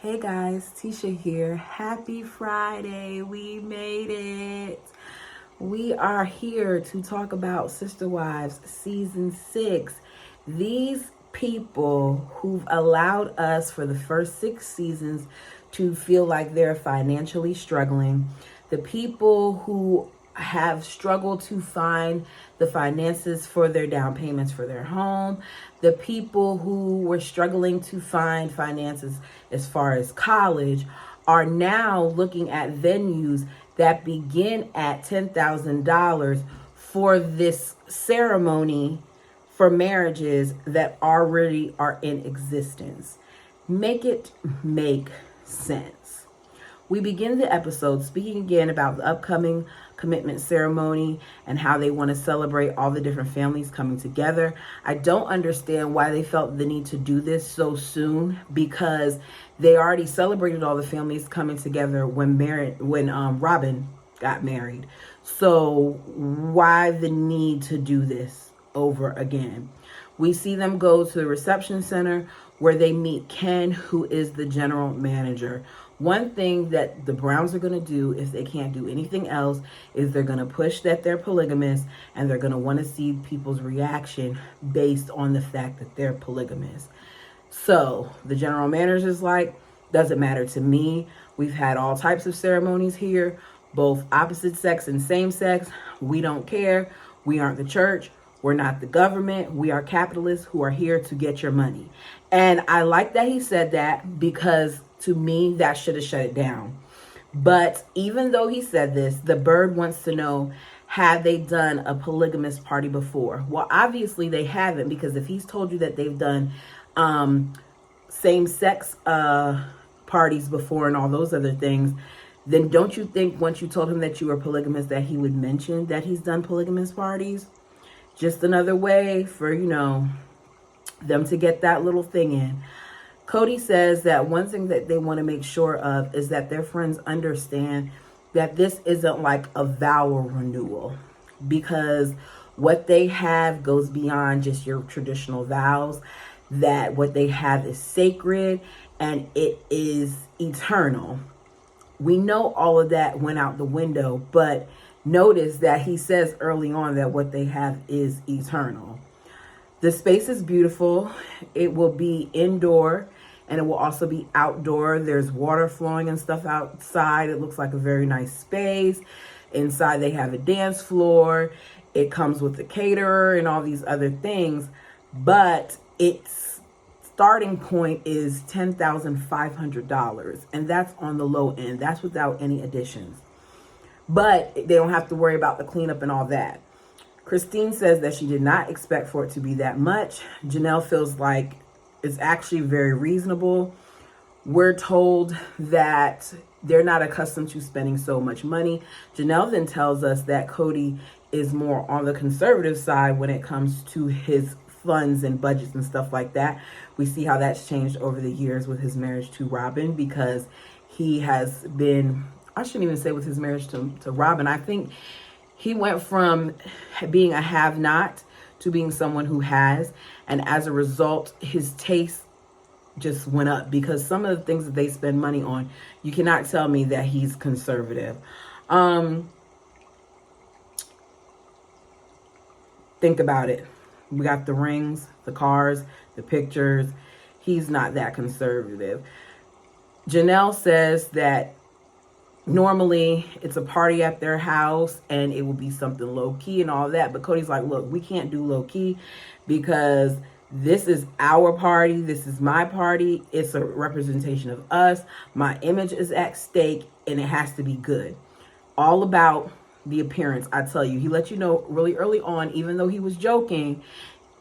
Hey guys, Tisha here. Happy Friday. We made it. We are here to talk about Sister Wives Season 6. These people who've allowed us for the first 6 seasons to feel like they're financially struggling, the people who have struggled to find the finances for their down payments for their home, the people who were struggling to find finances as far as college are now looking at venues that begin at $10,000 for this ceremony for marriages that already are in existence. Make it make sense. We begin the episode speaking again about the upcoming commitment ceremony and how they want to celebrate all the different families coming together. I don't understand why they felt the need to do this so soon, because they already celebrated all the families coming together when Robin got married. So why the need to do this over again? We see them go to the reception center where they meet Ken, who is the general manager. One thing that the Browns are going to do, if they can't do anything else, is they're going to push that they're polygamous, and they're going to want to see people's reaction based on the fact that they're polygamous. So the general manager is like, doesn't matter to me. We've had all types of ceremonies here, both opposite sex and same sex. We don't care. We aren't the church. We're not the government. We are capitalists who are here to get your money. And I like that he said that, because to me, that should have shut it down. But even though he said this, the bird wants to know, have they done a polygamous party before? Well, obviously they haven't, because if he's told you that they've done same-sex parties before and all those other things, then don't you think once you told him that you were polygamous that he would mention that he's done polygamous parties? Just another way for, them to get that little thing in. Cody says that one thing that they want to make sure of is that their friends understand that this isn't like a vow renewal, because what they have goes beyond just your traditional vows, that what they have is sacred and it is eternal. We know all of that went out the window, but notice that he says early on that what they have is eternal. The space is beautiful. It will be indoor and it will also be outdoor. There's water flowing and stuff outside. It looks like a very nice space. Inside they have a dance floor. It comes with a caterer and all these other things, but its starting point is $10,500, and that's on the low end. That's without any additions. But they don't have to worry about the cleanup and all that. Christine says that she did not expect for it to be that much. Janelle feels like it's actually very reasonable. We're told that they're not accustomed to spending so much money. Janelle then tells us that Cody is more on the conservative side when it comes to his funds and budgets and stuff like that. We see how that's changed over the years with his marriage to Robin, because he has been, I shouldn't even say with his marriage to Robin, I think he went from being a have-not to being someone who has. And as a result, his taste just went up, because some of the things that they spend money on, you cannot tell me that he's conservative. Think about it. We got the rings, the cars, the pictures. He's not that conservative. Janelle says that normally it's a party at their house and it will be something low key and all that. But Cody's like, look, we can't do low key because this is our party. This is my party. It's a representation of us. My image is at stake and it has to be good. All about the appearance, I tell you. He let you know really early on, even though he was joking,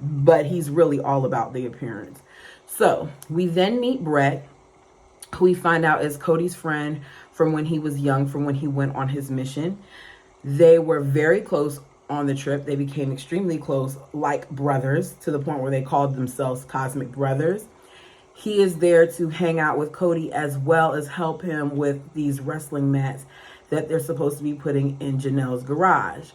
but he's really all about the appearance. So we then meet Brett, who we find out is Cody's friend from when he was young, from when he went on his mission. They were very close on the trip. They became extremely close, like brothers, to the point where they called themselves Cosmic Brothers. He is there to hang out with Cody as well as help him with these wrestling mats that they're supposed to be putting in Janelle's garage.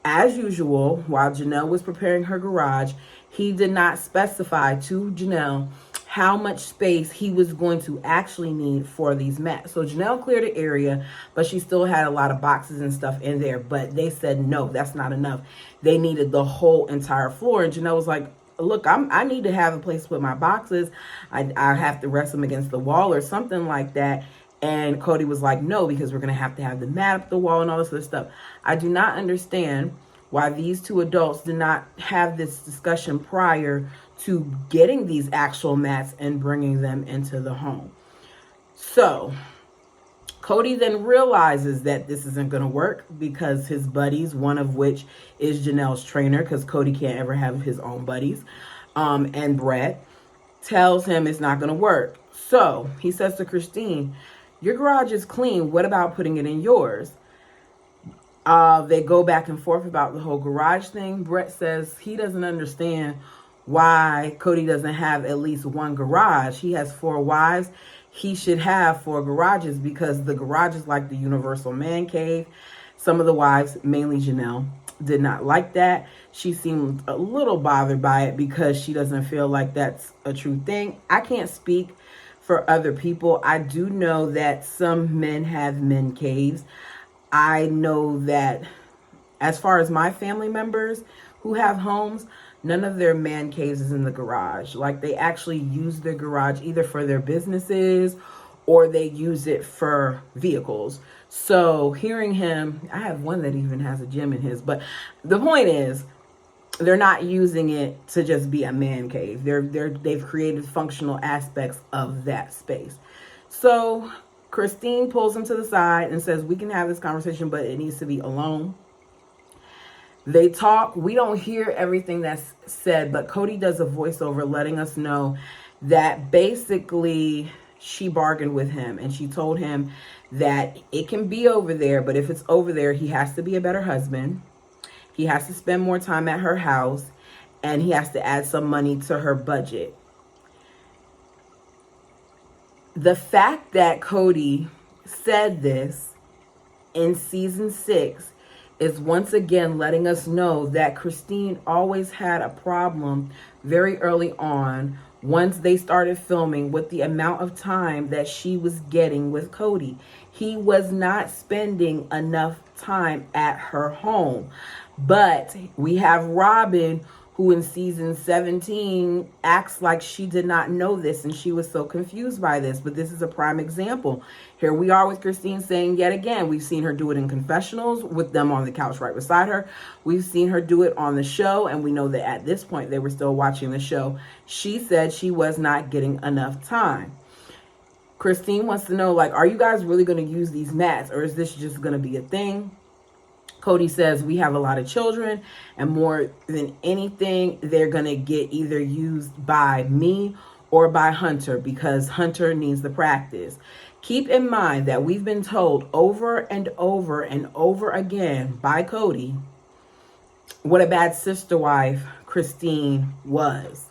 As usual, while Janelle was preparing her garage, he did not specify to Janelle how much space he was going to actually need for these mats. So Janelle cleared the area, but she still had a lot of boxes and stuff in there. But they said, no, that's not enough. They needed the whole entire floor. And Janelle was like, look, I need to have a place to put my boxes. I have to rest them against the wall or something like that. And Cody was like, no, because we're going to have the mat up the wall and all this other stuff. I do not understand why these two adults did not have this discussion prior to getting these actual mats and bringing them into the home. So Cody then realizes that this isn't going to work because his buddies, one of which is Janelle's trainer, because Cody can't ever have his own buddies, and Brett tells him it's not going to work. So he says to Christine, your garage is clean. What about putting it in yours? They go back and forth about the whole garage thing. Brett says he doesn't understand why Cody doesn't have at least one garage. He has 4 wives. He should have 4 garages because the garage is like the universal man cave. Some of the wives, mainly Janelle, did not like that. She seemed a little bothered by it because she doesn't feel like that's a true thing. I can't speak for other people. I do know that some men have men caves. I know that as far as my family members who have homes, none of their man caves is in the garage. Like, they actually use their garage either for their businesses or they use it for vehicles. So hearing him, I have one that even has a gym in his, but the point is they're not using it to just be a man cave. They've created functional aspects of that space. So Christine pulls him to the side and says, we can have this conversation, but it needs to be alone. They talk. We don't hear everything that's said, but Cody does a voiceover letting us know that basically she bargained with him and she told him that it can be over there, but if it's over there, he has to be a better husband. He has to spend more time at her house and he has to add some money to her budget. The fact that Cody said this in season 6 is once again letting us know that Christine always had a problem very early on once they started filming with the amount of time that she was getting with Cody. He was not spending enough time at her home. But we have Robin, who in season 17 acts like she did not know this and she was so confused by this. But this is a prime example. Here we are with Christine saying yet again, we've seen her do it in confessionals with them on the couch right beside her. We've seen her do it on the show, and we know that at this point they were still watching the show. She said she was not getting enough time. Christine wants to know, like, are you guys really going to use these mats, or is this just going to be a thing? Cody says, we have a lot of children, and more than anything, they're going to get either used by me or by Hunter, because Hunter needs the practice. Keep in mind that we've been told over and over and over again by Cody what a bad sister wife Christine was.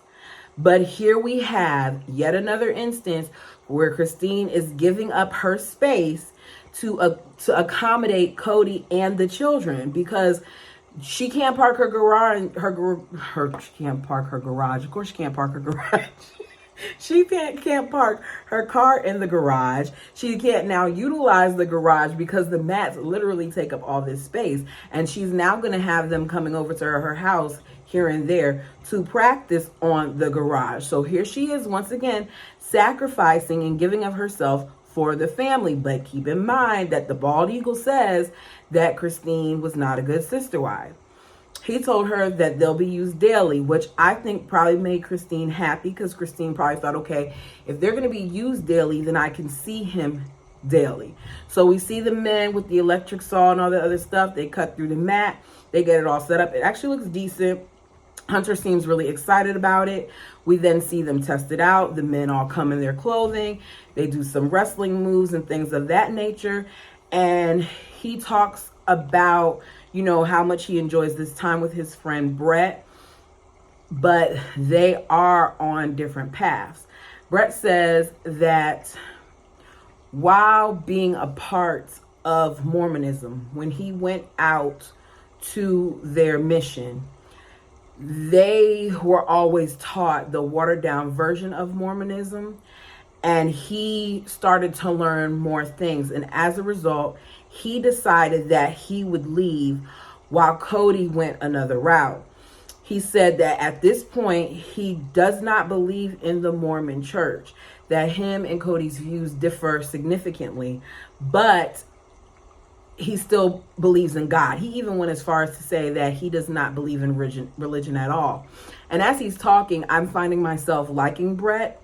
But here we have yet another instance where Christine is giving up her space to accommodate Cody and the children, because she can't park her garage. She can't park her garage. Of course, she can't park her garage. She can't park her car in the garage. She can't now utilize the garage because the mats literally take up all this space. And she's now going to have them coming over to her house here and there to practice on the garage. So here she is once again sacrificing and giving of herself for the family. But keep in mind that the bald eagle says that Christine was not a good sister wife. He told her that they'll be used daily, which I think probably made Christine happy, because Christine probably thought, okay, if they're going to be used daily, then I can see him daily. So we see the men with the electric saw and all the other stuff. They cut through the mat. They get it all set up. It actually looks decent. Hunter seems really excited about it. We then see them test it out. The men all come in their clothing. They do some wrestling moves and things of that nature. And he talks about, you know, how much he enjoys this time with his friend Brett. But they are on different paths. Brett says that while being a part of Mormonism, when he went out to their mission, they were always taught the watered down version of Mormonism, and he started to learn more things. And as a result, he decided that he would leave while Cody went another route. He said that at this point, he does not believe in the Mormon church, that him and Cody's views differ significantly, but he still believes in God. He even went as far as to say that he does not believe in religion at all. And as he's talking, I'm finding myself liking Brett,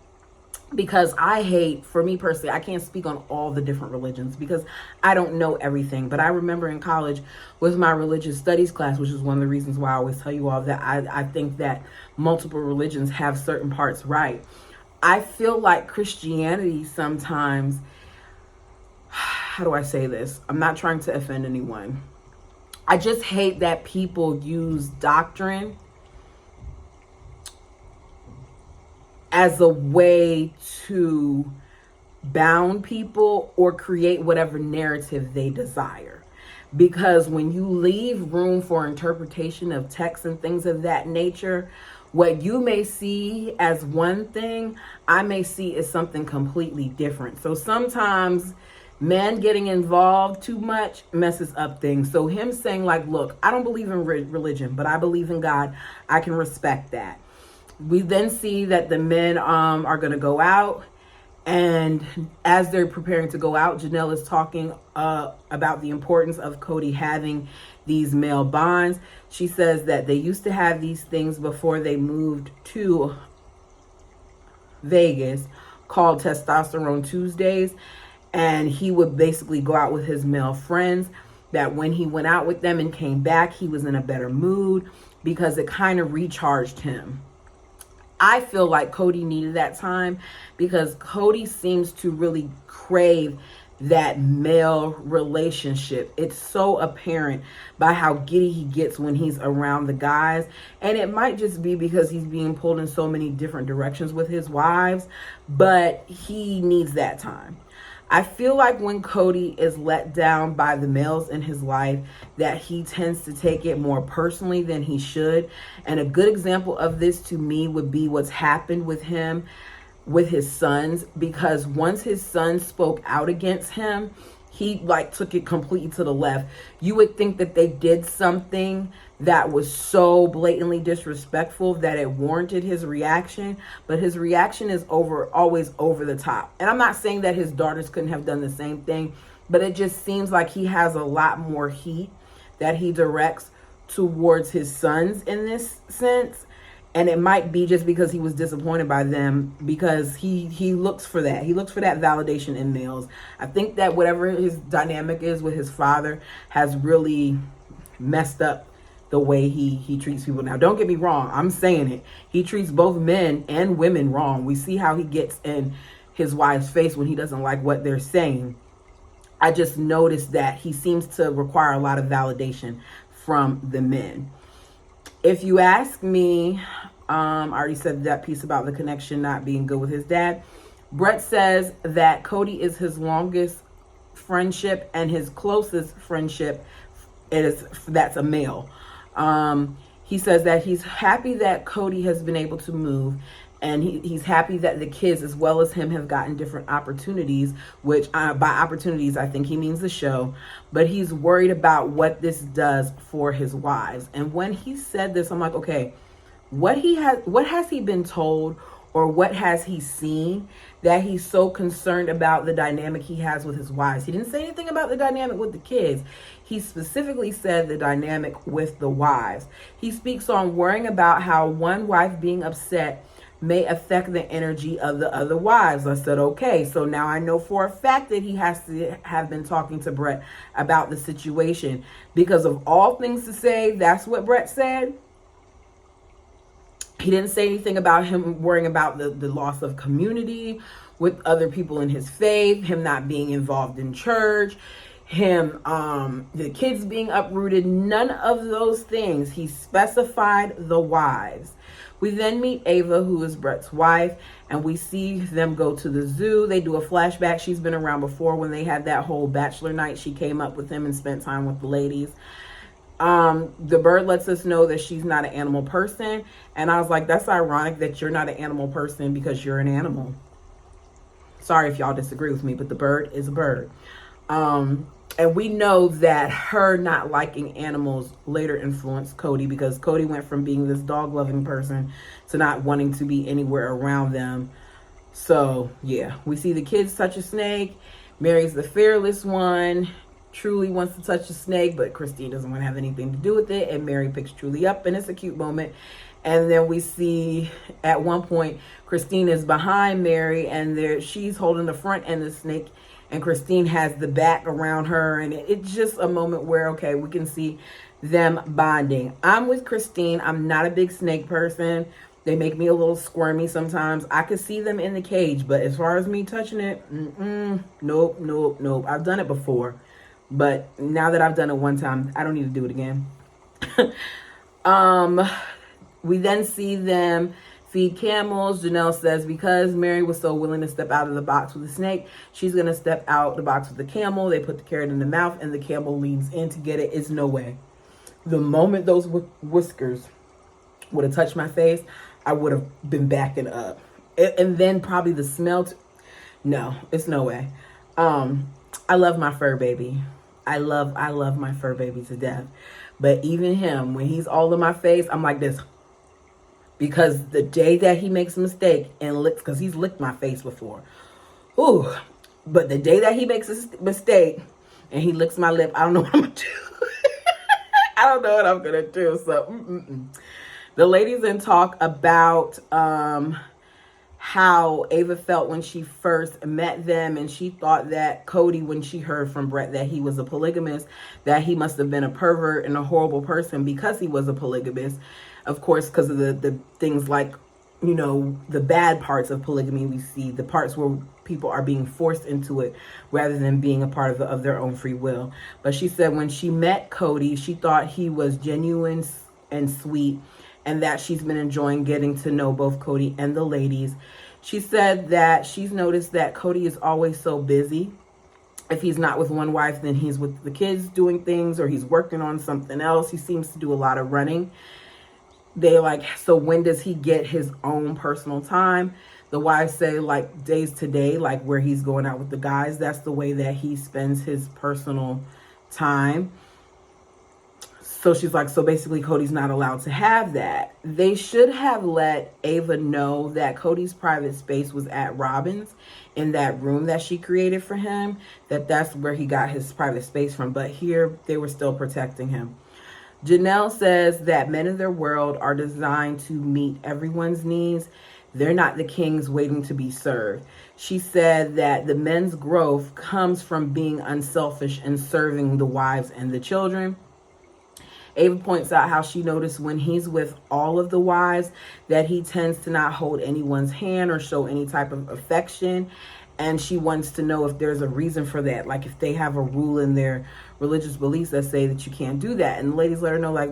because I hate, for me personally, I can't speak on all the different religions because I don't know everything. But I remember in college with my religious studies class, which is one of the reasons why I always tell you all that I think that multiple religions have certain parts right. I feel like Christianity sometimes, how do I say this? I'm not trying to offend anyone. I just hate that people use doctrine as a way to bound people or create whatever narrative they desire. Because when you leave room for interpretation of texts and things of that nature, what you may see as one thing, I may see as something completely different. So sometimes men getting involved too much messes up things. So him saying like, look, I don't believe in religion, but I believe in God, I can respect that. We then see that the men are going to go out, and as they're preparing to go out, Janelle is talking about the importance of Cody having these male bonds. She says that they used to have these things before they moved to Vegas called Testosterone Tuesdays, and he would basically go out with his male friends, that when he went out with them and came back, he was in a better mood because it kind of recharged him. I feel like Cody needed that time because Cody seems to really crave that male relationship. It's so apparent by how giddy he gets when he's around the guys. And it might just be because he's being pulled in so many different directions with his wives, but he needs that time. I feel like when Cody is let down by the males in his life, that he tends to take it more personally than he should. And a good example of this to me would be what's happened with him with his sons, because once his sons spoke out against him, he like took it completely to the left. You would think that they did something that was so blatantly disrespectful that it warranted his reaction, but his reaction is always over the top. And I'm not saying that his daughters couldn't have done the same thing, but it just seems like he has a lot more heat that he directs towards his sons in this sense. And it might be just because he was disappointed by them, because he looks for that. He looks for that validation in males. I think that whatever his dynamic is with his father has really messed up the way he treats people. Now, don't get me wrong. I'm saying it. He treats both men and women wrong. We see how he gets in his wife's face when he doesn't like what they're saying. I just noticed that he seems to require a lot of validation from the men. If you ask me, I already said that piece about the connection not being good with his dad. Brett says that Cody is his longest friendship and his closest friendship that's a male. He says that he's happy that Cody has been able to move, and he's happy that the kids as well as him have gotten different opportunities, which by opportunities I think he means the show, but he's worried about what this does for his wives. And when he said this, I'm like, okay, what has he been told, or what has he seen that he's so concerned about the dynamic he has with his wives? He didn't say anything about the dynamic with the kids. He specifically said the dynamic with the wives. He speaks on worrying about how one wife being upset may affect the energy of the other wives. I said, okay, so now I know for a fact that he has to have been talking to Brett about the situation, because of all things to say, that's what Brett said. He didn't say anything about him worrying about the loss of community with other people in his faith, him not being involved in church, him, the kids being uprooted, none of those things. He specified the wives. We then meet Ava, who is Brett's wife, and we see them go to the zoo. They do a flashback. She's been around before when they had that whole bachelor night. She came up with him and spent time with the ladies. The bird lets us know that she's not an animal person. And I was like, that's ironic that you're not an animal person because you're an animal. Sorry if y'all disagree with me, but the bird is a bird. And we know that her not liking animals later influenced Cody, because Cody went from being this dog loving person to not wanting to be anywhere around them. So yeah, we see the kids touch a snake. Mary's the fearless one. Truly wants to touch the snake, but Christine doesn't want to have anything to do with it. And Mary picks Truly up, and it's a cute moment. And then we see at one point Christine is behind Mary, and she's holding the front end of the snake, and Christine has the back around her. And it's just a moment where, okay, we can see them bonding. I'm with Christine. I'm not a big snake person. They make me a little squirmy sometimes. I could see them in the cage, but as far as me touching it, nope. I've done it before, but now that I've done it one time, I don't need to do it again. We then see them feed camels. Janelle says because Mary was so willing to step out of the box with the snake, she's going to step out the box with the camel. They put the carrot in the mouth, and the camel leans in to get it. It's no way. The moment those whiskers would have touched my face, I would have been backing up. And then probably the smell. No, it's no way. I love my fur baby. I love my fur baby to death. But even him, when he's all in my face, I'm like this. Because the day that he makes a mistake and licks, because he's licked my face before. Ooh. But the day that he makes a mistake and he licks my lip, I don't know what I'm going to do. I don't know what I'm going to do. So, The ladies then talk about how Ava felt when she first met them, and she thought that Cody, when she heard from Brett that he was a polygamist, that he must have been a pervert and a horrible person because he was a polygamist. Of course, because of the things like, you know, the bad parts of polygamy. We see the parts where people are being forced into it rather than being a part of their own free will. But she said when she met Cody, she thought he was genuine and sweet, and that she's been enjoying getting to know both Cody and the ladies. She said that she's noticed that Cody is always so busy. If he's not with one wife, then he's with the kids doing things, or he's working on something else. He seems to do a lot of running. They like, so when does he get his own personal time? The wives say like days to day, like where he's going out with the guys. That's the way that he spends his personal time. So she's like, so basically Cody's not allowed to have that. They should have let Ava know that Cody's private space was at Robin's, in that room that she created for him, that's where he got his private space from. But here they were still protecting him. Janelle says that men in their world are designed to meet everyone's needs. They're not the kings waiting to be served. She said that the men's growth comes from being unselfish and serving the wives and the children. Ava points out how she noticed when he's with all of the wives that he tends to not hold anyone's hand or show any type of affection. And she wants to know if there's a reason for that. Like if they have a rule in their religious beliefs that say that you can't do that. And the ladies let her know, like,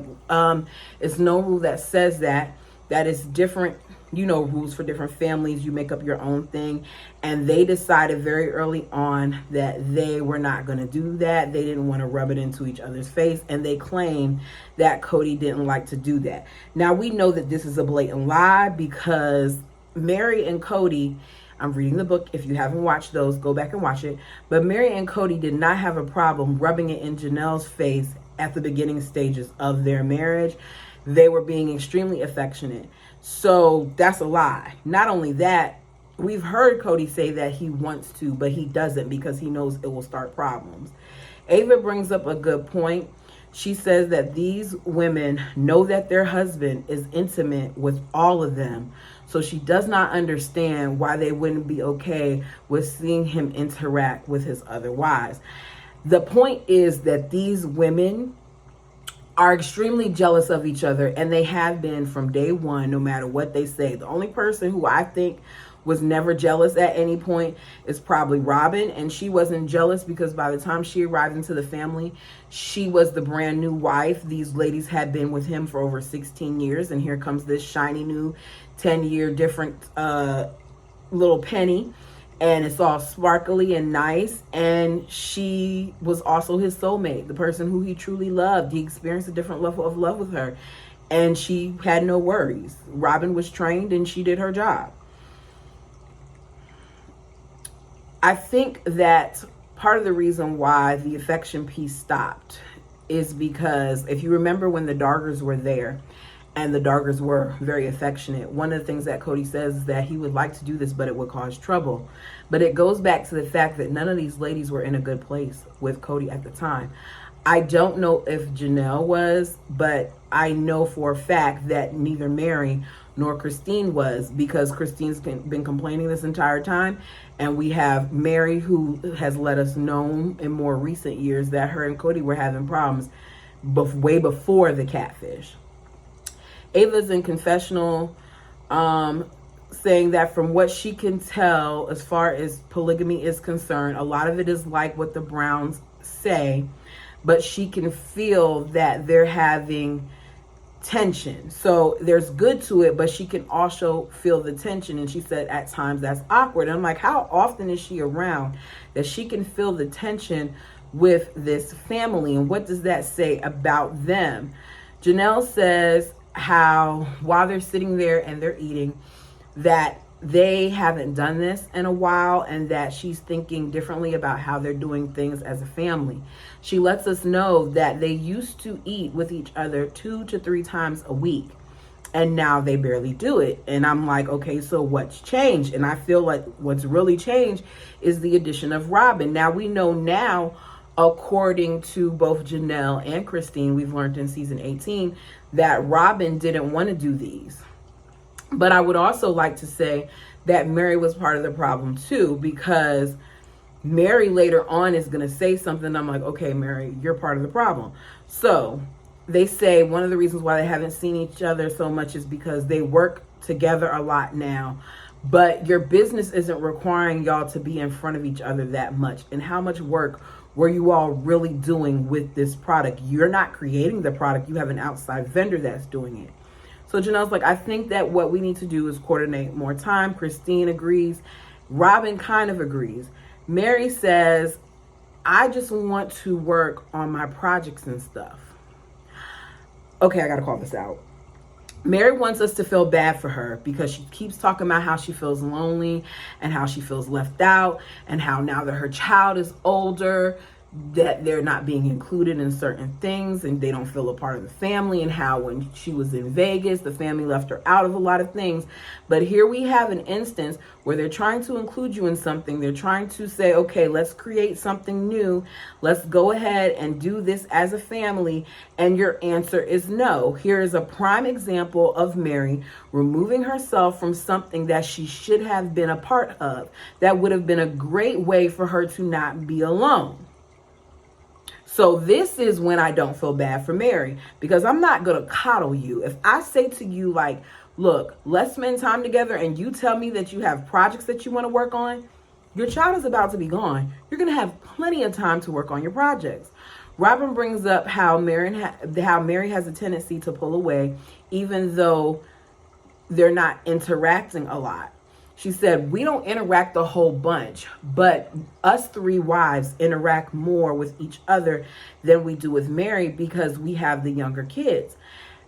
it's no rule that says that. That is different, you know, rules for different families. You make up your own thing. And they decided very early on that they were not going to do that. They didn't want to rub it into each other's face. And they claimed that Cody didn't like to do that. Now, we know that this is a blatant lie because Mary and Cody, I'm reading the book. If you haven't watched those, go back and watch it. But Mary and Cody did not have a problem rubbing it in Janelle's face at the beginning stages of their marriage. They were being extremely affectionate. So that's a lie. Not only that, we've heard Cody say that he wants to, but he doesn't because he knows it will start problems. Ava brings up a good point. She says that these women know that their husband is intimate with all of them. So she does not understand why they wouldn't be okay with seeing him interact with his other wives. The point is that these women are extremely jealous of each other, and they have been from day one, no matter what they say. The only person who I think was never jealous at any point is probably Robin, and she wasn't jealous because by the time she arrived into the family, she was the brand new wife. These ladies had been with him for over 16 years, and here comes this shiny new 10-year different little penny. and it's all sparkly and nice. And she was also his soulmate, the person who he truly loved. He experienced a different level of love with her, and she had no worries. Robin was trained and she did her job. I think that part of the reason why the affection piece stopped is because if you remember when the Dargers were there and the Dargers were very affectionate, one of the things that Cody says is that he would like to do this, but it would cause trouble. But it goes back to the fact that none of these ladies were in a good place with Cody at the time. I don't know if Janelle was, but I know for a fact that neither Mary nor Christine was, because Christine's been complaining this entire time. And we have Mary, who has let us know in more recent years that her and Cody were having problems way before the catfish. Ava's in confessional, saying that from what she can tell, as far as polygamy is concerned, a lot of it is like what the Browns say, but she can feel that they're having tension. So there's good to it, but she can also feel the tension. And she said at times that's awkward. And I'm like, how often is she around that she can feel the tension with this family? And what does that say about them? Janelle says how while they're sitting there and they're eating, that they haven't done this in a while, and that she's thinking differently about how they're doing things as a family. She lets us know that they used to eat with each other 2 to 3 times a week, and now they barely do it. And I'm like, okay, so what's changed? And I feel like what's really changed is the addition of Robin. Now we know now, according to both Janelle and Christine, we've learned in season 18 that Robin didn't want to do these. But I would also like to say that Mary was part of the problem too, because Mary later on is going to say something. I'm like, okay, Mary, you're part of the problem. So they say one of the reasons why they haven't seen each other so much is because they work together a lot now, but your business isn't requiring y'all to be in front of each other that much. And how much work were you all really doing with this product? You're not creating the product. You have an outside vendor that's doing it. So Janelle's like, I think that what we need to do is coordinate more time. Christine agrees. Robin kind of agrees. Mary says, I just want to work on my projects and stuff. Okay, I got to call this out. Mary wants us to feel bad for her because she keeps talking about how she feels lonely and how she feels left out, and how now that her child is older, that they're not being included in certain things and they don't feel a part of the family, and how when she was in Vegas, the family left her out of a lot of things. But here we have an instance where they're trying to include you in something. They're trying to say, okay, let's create something new. Let's go ahead and do this as a family. And your answer is no. Here is a prime example of Mary removing herself from something that she should have been a part of. That would have been a great way for her to not be alone. So this is when I don't feel bad for Mary, because I'm not going to coddle you. If I say to you, like, look, let's spend time together, and you tell me that you have projects that you want to work on, your child is about to be gone. You're going to have plenty of time to work on your projects. Robin brings up how Mary has a tendency to pull away, even though they're not interacting a lot. She said, we don't interact a whole bunch, but us 3 wives interact more with each other than we do with Mary because we have the younger kids.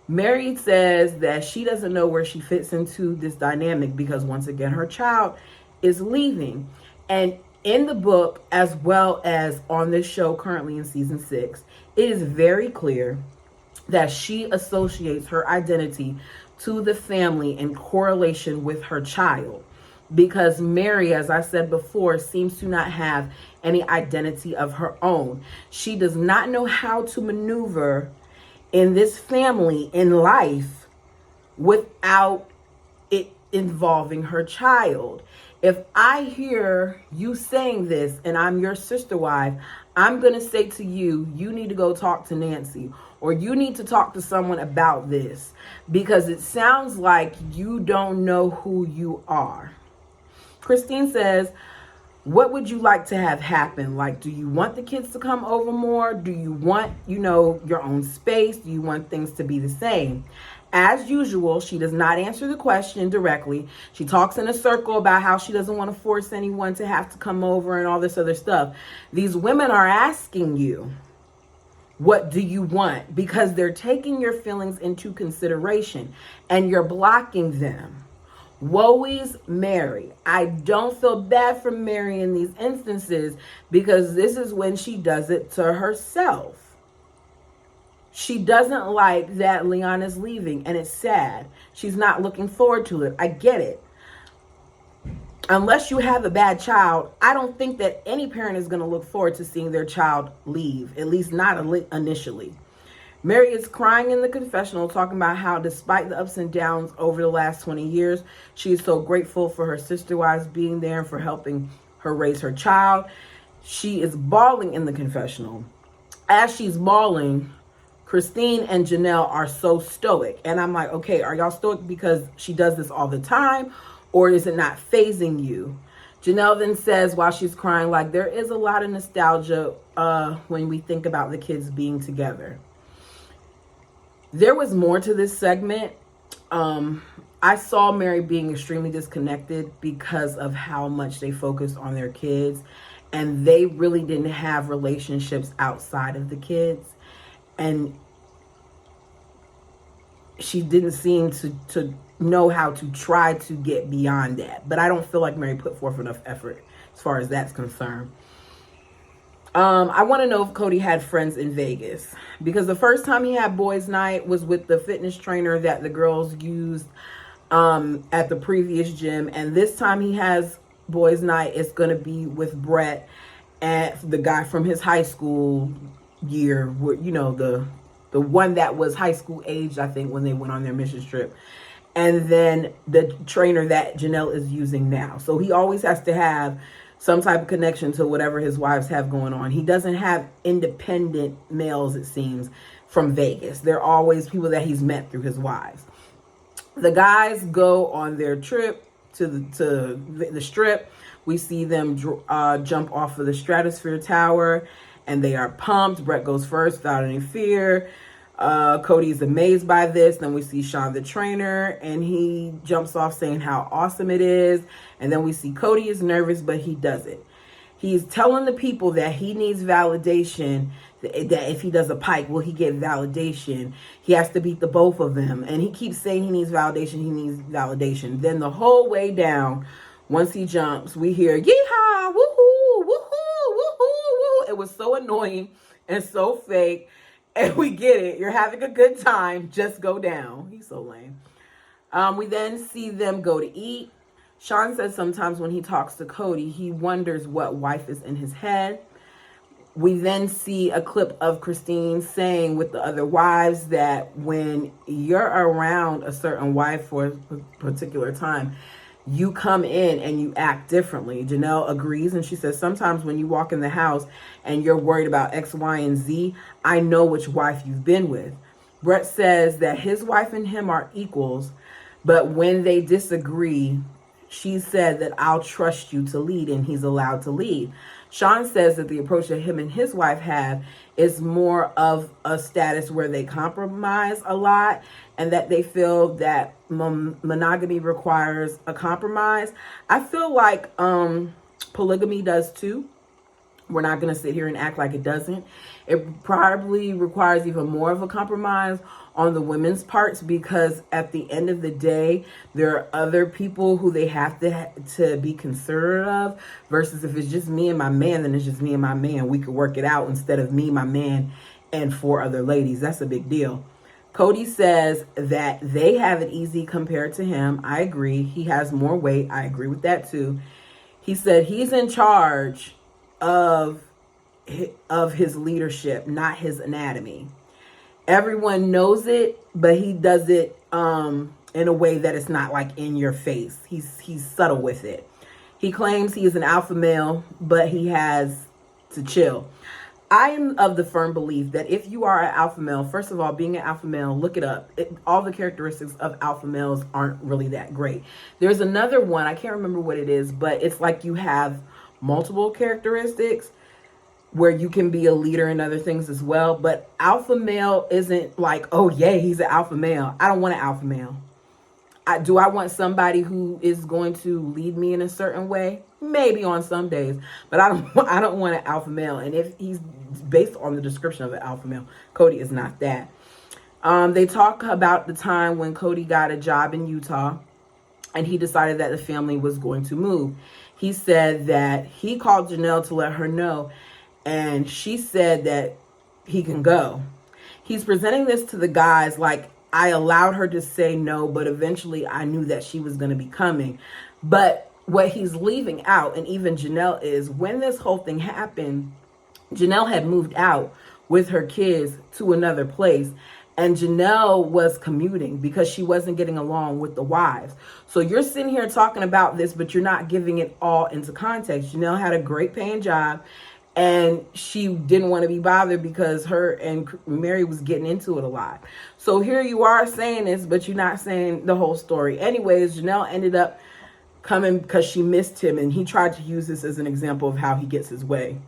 Mary says that she doesn't know where she fits into this dynamic because, once again, her child is leaving. And in the book, as well as on this show currently in season 6, it is very clear that she associates her identity to the family in correlation with her child. Because Mary, as I said before, seems to not have any identity of her own. She does not know how to maneuver in this family, in life, without it involving her child. If I hear you saying this and I'm your sister wife, I'm going to say to you, you need to go talk to Nancy, or you need to talk to someone about this, because it sounds like you don't know who you are. Christine says, what would you like to have happen? Like, do you want the kids to come over more? Do you want, your own space? Do you want things to be the same? As usual, she does not answer the question directly. She talks in a circle about how she doesn't want to force anyone to have to come over and all this other stuff. These women are asking you, what do you want? Because they're taking your feelings into consideration and you're blocking them. Woe is Mary. I don't feel bad for Mary in these instances because this is when she does it to herself. She doesn't like that Leon is leaving, and it's sad. She's not looking forward to it. I get it. Unless you have a bad child, I don't think that any parent is going to look forward to seeing their child leave, at least not initially. Mary is crying in the confessional, talking about how despite the ups and downs over the last 20 years, she is so grateful for her sister wives being there and for helping her raise her child. She is bawling in the confessional. As she's bawling, Christine and Janelle are so stoic. And I'm like, okay, are y'all stoic because she does this all the time? Or is it not phasing you? Janelle then says while she's crying, like, there is a lot of nostalgia when we think about the kids being together. There was more to this segment. I saw Mary being extremely disconnected because of how much they focused on their kids. And they really didn't have relationships outside of the kids. And she didn't seem to know how to try to get beyond that. But I don't feel like Mary put forth enough effort as far as that's concerned. I want to know if Cody had friends in Vegas, because the first time he had boys' night was with the fitness trainer that the girls used at the previous gym. And this time he has boys' night, it's going to be with Brett and the guy from his high school year, you know, the one that was high school age, I think, when they went on their mission trip. And then the trainer that Janelle is using now. So he always has to have some type of connection to whatever his wives have going on. He doesn't have independent males, it seems, from Vegas. They're always people that he's met through his wives. The guys go on their trip to the strip. We see them jump off of the Stratosphere Tower, and they are pumped. Brett goes first without any fear. Cody's amazed by this. Then we see Sean the trainer, and he jumps off saying how awesome it is. And then we see Cody is nervous, but he does it. He's telling the people that he needs validation, that if he does a pike, will he get validation? He has to beat the both of them. And he keeps saying he needs validation. Then the whole way down, once he jumps, we hear, yeehaw, woohoo, woohoo, woohoo, woo. It was so annoying and so fake. And we get it. You're having a good time. Just go down. He's so lame. We then see them go to eat. Sean says sometimes when he talks to Cody, he wonders what wife is in his head. We then see a clip of Christine saying with the other wives that when you're around a certain wife for a particular time, you come in and you act differently. Janelle agrees, and she says, sometimes when you walk in the house and you're worried about X, Y, and Z, I know which wife you've been with. Brett says that his wife and him are equals, but when they disagree, she said that I'll trust you to lead, and he's allowed to lead. Sean says that the approach that him and his wife have is more of a status where they compromise a lot, and that they feel that monogamy requires a compromise. I feel like polygamy does too. We're not going to sit here and act like it doesn't. It probably requires even more of a compromise on the women's parts, because at the end of the day, there are other people who they have to be considerate of, versus if it's just me and my man, then it's just me and my man. We could work it out instead of me, my man, and 4 other ladies. That's a big deal. Cody says that they have it easy compared to him. I agree. He has more weight. I agree with that too. He said he's in charge of his leadership, not his anatomy. Everyone knows it, but he does it in a way that it's not like in your face. He's subtle with it. He claims he is an alpha male, but he has to chill. I am of the firm belief that if you are an alpha male, first of all, being an alpha male, look it up. All the characteristics of alpha males aren't really that great. There's another one, I can't remember what it is, but it's like you have multiple characteristics. where you can be a leader in other things as well. But alpha male isn't like, oh yeah, he's an alpha male. I don't want an alpha male. Do I want somebody who is going to lead me in a certain way? Maybe on some days, but I don't want an alpha male. And if he's based on the description of an alpha male, Cody is not that. They talk about the time when Cody got a job in Utah and he decided that the family was going to move. He said that he called Janelle to let her know, and she said that he can go. He's presenting this to the guys like, I allowed her to say no, but eventually I knew that she was going to be coming. But what he's leaving out, and even Janelle, is when this whole thing happened, Janelle had moved out with her kids to another place. And Janelle was commuting because she wasn't getting along with the wives. So you're sitting here talking about this, but you're not giving it all into context. Janelle had a great paying job, and she didn't want to be bothered because her and Mary was getting into it a lot. So here you are saying this, but you're not saying the whole story. Anyways, Janelle ended up coming because she missed him, and he tried to use this as an example of how he gets his way.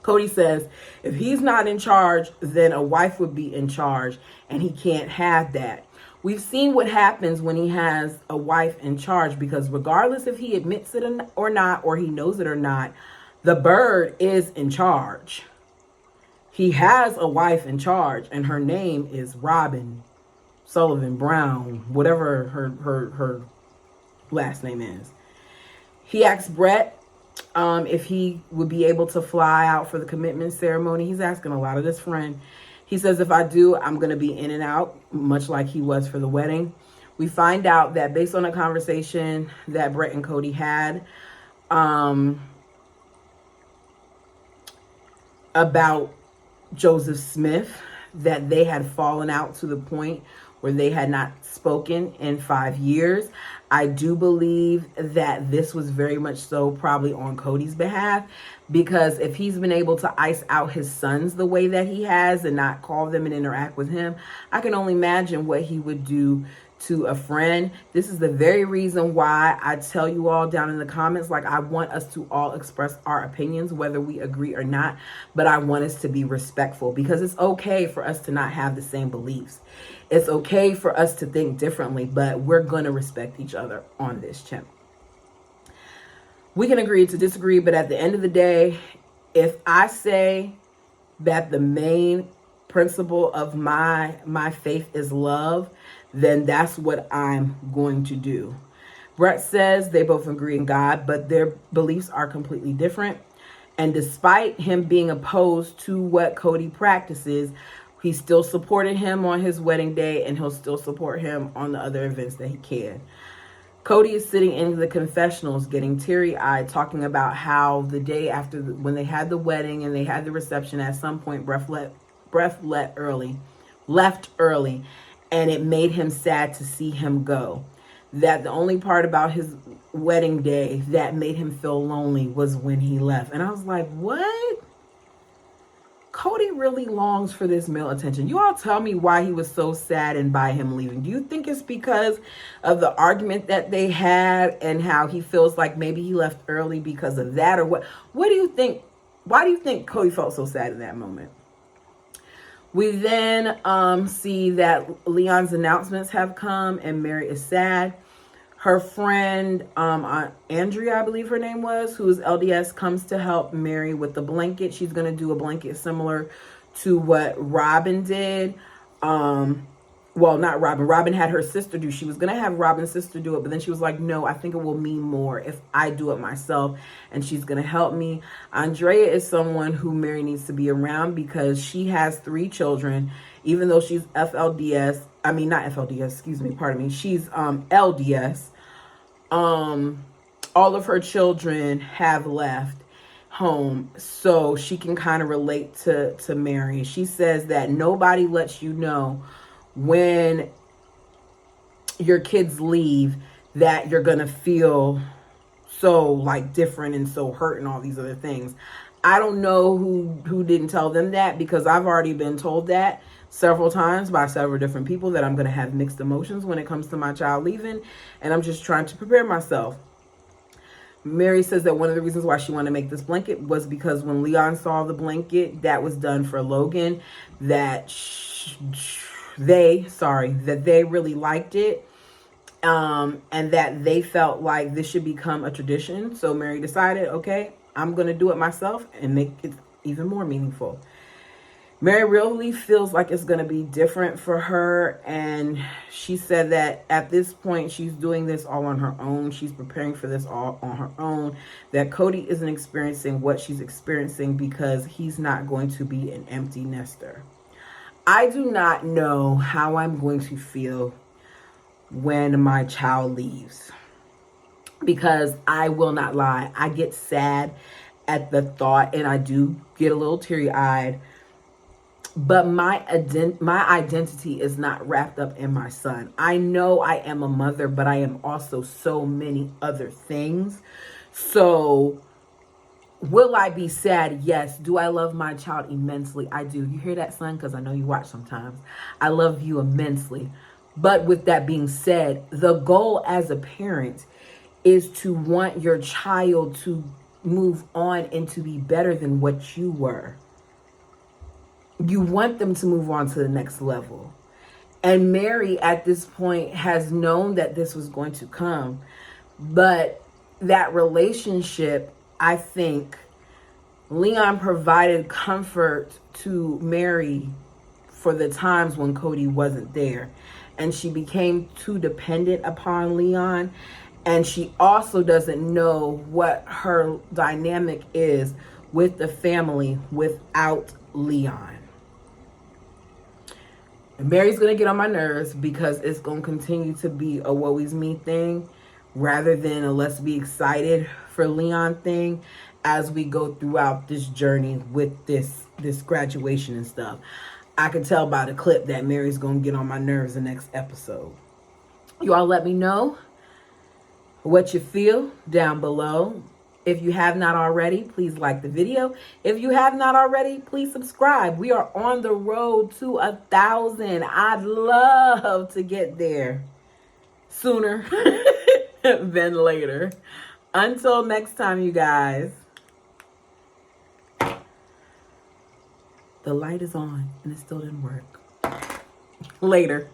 Cody says, if he's not in charge, then a wife would be in charge, and he can't have that. We've seen what happens when he has a wife in charge, because regardless if he admits it or not, or he knows it or not, the bird is in charge. He has a wife in charge, and her name is Robin Sullivan Brown, whatever her last name is. He asks Brett if he would be able to fly out for the commitment ceremony. He's asking a lot of this friend. He says, if I do, I'm going to be in and out, much like he was for the wedding. We find out that based on a conversation that Brett and Cody had about Joseph Smith, that they had fallen out to the point where they had not spoken in 5 years. I do believe that this was very much so probably on Cody's behalf, because if he's been able to ice out his sons the way that he has and not call them and interact with him, I can only imagine what he would do to a friend. This is the very reason why I tell you all down in the comments, like, I want us to all express our opinions, whether we agree or not, but I want us to be respectful, because it's okay for us to not have the same beliefs. It's okay for us to think differently, but we're going to respect each other on this channel. We can agree to disagree, but at the end of the day, if I say that the main principle of my faith is love, then that's what I'm going to do. Brett says they both agree in God, but their beliefs are completely different. And despite him being opposed to what Cody practices, he still supported him on his wedding day, and he'll still support him on the other events that he can. Cody is sitting in the confessionals getting teary-eyed, talking about how the day after when they had the wedding and they had the reception, at some point left early, and it made him sad to see him go. That the only part about his wedding day that made him feel lonely was when he left. And I was like, what? Cody really longs for this male attention. You all tell me why he was so sad and by him leaving. Do you think it's because of the argument that they had and how he feels like maybe he left early because of that, or what? What do you think? Why do you think Cody felt so sad in that moment? We then see that Leon's announcements have come, and Mary is sad. Her friend, Andrea, I believe her name was, who's LDS, comes to help Mary with the blanket. She's going to do a blanket similar to what Robin did. Well, not Robin. Robin had her sister do. She was going to have Robin's sister do it, but then she was like, no, I think it will mean more if I do it myself, and she's going to help me. Andrea is someone who Mary needs to be around because she has 3 children, even though she's FLDS. I mean, not FLDS, excuse me, pardon me. She's LDS. All of her children have left home, so she can kind of relate to Mary. She says that nobody lets you know when your kids leave that you're gonna feel so like different and so hurt and all these other things. I don't know who didn't tell them that, because I've already been told that several times by several different people, that I'm going to have mixed emotions when it comes to my child leaving, and I'm just trying to prepare myself. Mary says that one of the reasons why she wanted to make this blanket was because when Leon saw the blanket that was done for Logan, that they really liked it. And that they felt like this should become a tradition. So Mary decided, okay, I'm going to do it myself and make it even more meaningful. Mary really feels like it's going to be different for her. And she said that at this point, she's doing this all on her own. She's preparing for this all on her own. That Cody isn't experiencing what she's experiencing because he's not going to be an empty nester. I do not know how I'm going to feel when my child leaves, because I will not lie, I get sad at the thought and I do get a little teary-eyed, but my identity is not wrapped up in my son. I know I am a mother, but I am also so many other things. So will I be sad? Yes. Do I love my child immensely? I do. You hear that, son? Because I know you watch sometimes. I love you immensely. But with that being said, the goal as a parent is to want your child to move on and to be better than what you were. You want them to move on to the next level. And Mary at this point has known that this was going to come. But that relationship, I think, Leon provided comfort to Mary for the times when Cody wasn't there. And she became too dependent upon Leon. And she also doesn't know what her dynamic is with the family without Leon. And Mary's going to get on my nerves because it's going to continue to be a woe is me thing rather than a let's be excited for Leon thing as we go throughout this journey with this graduation and stuff. I can tell by the clip that Mary's going to get on my nerves the next episode. You all let me know what you feel down below. If you have not already, please like the video. If you have not already, please subscribe. We are on the road to 1,000. I'd love to get there sooner than later. Until next time, you guys. The light is on and it still didn't work. Later.